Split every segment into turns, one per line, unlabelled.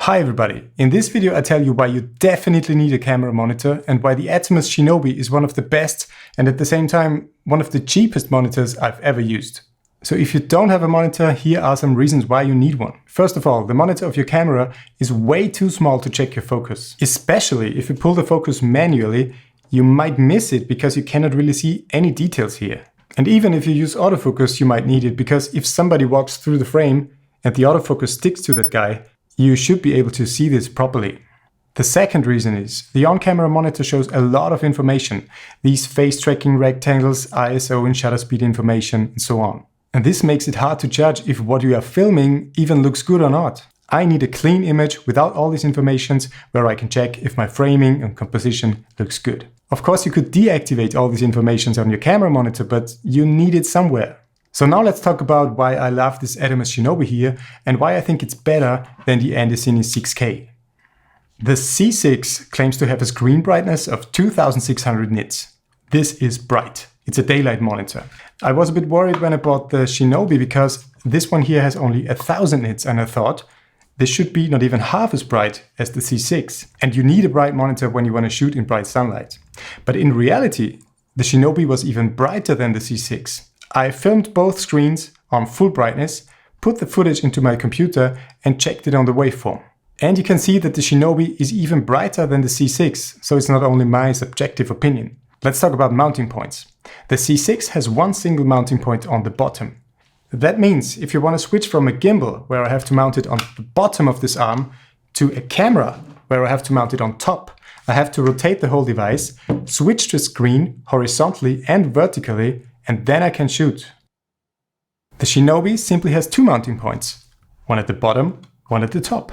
Hi everybody, in this video I tell you why you definitely need a camera monitor and why the Atomos Shinobi is one of the best and at the same time one of the cheapest monitors I've ever used. So if you don't have a monitor, here are some reasons why you need one. First of all, the monitor of your camera is way too small to check your focus. Especially if you pull the focus manually, you might miss it because you cannot really see any details here. And even if you use autofocus, you might need it because if somebody walks through the frame and the autofocus sticks to that guy, you should be able to see this properly. The second reason is the on-camera monitor shows a lot of information. These face tracking rectangles, ISO and shutter speed information, and so on. And this makes it hard to judge if what you are filming even looks good or not. I need a clean image without all these informations where I can check if my framing and composition looks good. Of course, you could deactivate all these informations on your camera monitor, but you need it somewhere. So now let's talk about why I love this Atomos Shinobi here and why I think it's better than the Andycine C6. The C6 claims to have a screen brightness of 2600 nits. This is bright. It's a daylight monitor. I was a bit worried when I bought the Shinobi because this one here has only 1000 nits and I thought this should be not even half as bright as the C6. And you need a bright monitor when you want to shoot in bright sunlight. But in reality, the Shinobi was even brighter than the C6. I filmed both screens on full brightness, put the footage into my computer and checked it on the waveform. And you can see that the Shinobi is even brighter than the C6, so it's not only my subjective opinion. Let's talk about mounting points. The C6 has one single mounting point on the bottom. That means if you want to switch from a gimbal, where I have to mount it on the bottom of this arm, to a camera, where I have to mount it on top, I have to rotate the whole device, switch the screen horizontally and vertically, and then I can shoot. The Shinobi simply has two mounting points, one at the bottom, one at the top.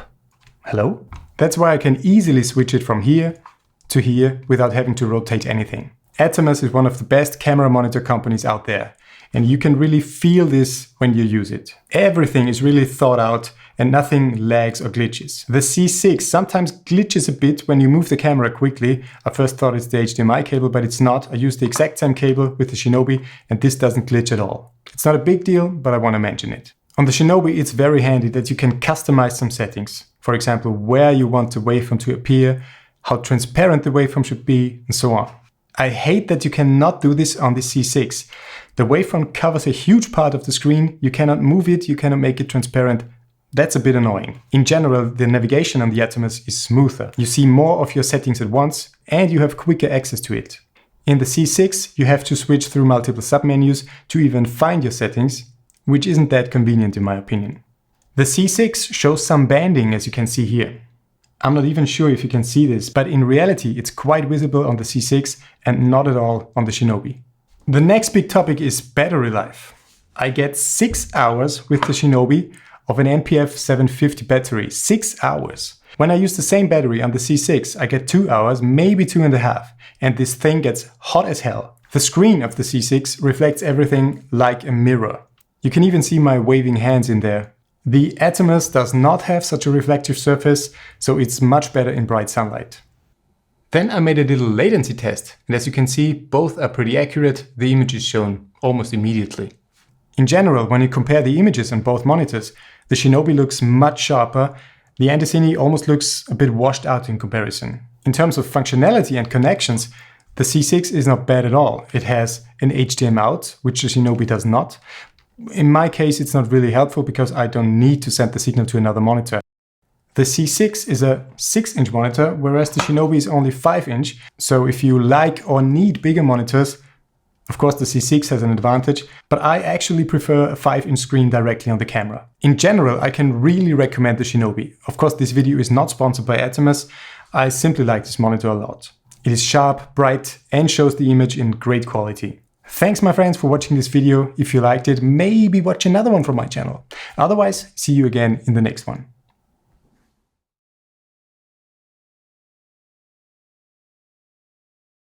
Hello? That's why I can easily switch it from here to here without having to rotate anything. Atomos is one of the best camera monitor companies out there, and you can really feel this when you use it. Everything is really thought out and nothing lags or glitches. The C6 sometimes glitches a bit when you move the camera quickly. I first thought it's the HDMI cable, but it's not. I use the exact same cable with the Shinobi and this doesn't glitch at all. It's not a big deal, but I want to mention it. On the Shinobi, it's very handy that you can customize some settings. For example, where you want the waveform to appear, how transparent the waveform should be, and so on. I hate that you cannot do this on the C6. The waveform covers a huge part of the screen. You cannot move it, you cannot make it transparent. That's a bit annoying. In general, the navigation on the Atomos is smoother. You see more of your settings at once and you have quicker access to it. In the C6, you have to switch through multiple submenus to even find your settings, which isn't that convenient in my opinion. The C6 shows some banding, as you can see here. I'm not even sure if you can see this, but in reality it's quite visible on the C6 and not at all on the Shinobi. The next big topic is battery life. I get 6 hours with the Shinobi of an NPF 750 battery, 6 hours. When I use the same battery on the C6, I get 2 hours, maybe 2.5, and this thing gets hot as hell. The screen of the C6 reflects everything like a mirror. You can even see my waving hands in there. The Atomos does not have such a reflective surface, so it's much better in bright sunlight. Then I made a little latency test, and as you can see, both are pretty accurate. The image is shown almost immediately. In general, when you compare the images on both monitors, the Shinobi looks much sharper. The Andycine almost looks a bit washed out in comparison. In terms of functionality and connections, the C6 is not bad at all. It has an HDMI out, which the Shinobi does not. In my case, it's not really helpful because I don't need to send the signal to another monitor. The C6 is a 6-inch monitor, whereas the Shinobi is only 5-inch. So if you like or need bigger monitors, of course the C6 has an advantage, but I actually prefer a 5-inch screen directly on the camera. In general, I can really recommend the Shinobi. Of course, this video is not sponsored by Atomos. I simply like this monitor a lot. It is sharp, bright, and shows the image in great quality. Thanks my friends for watching this video. If you liked it, maybe watch another one from my channel. Otherwise, see you again in the next one.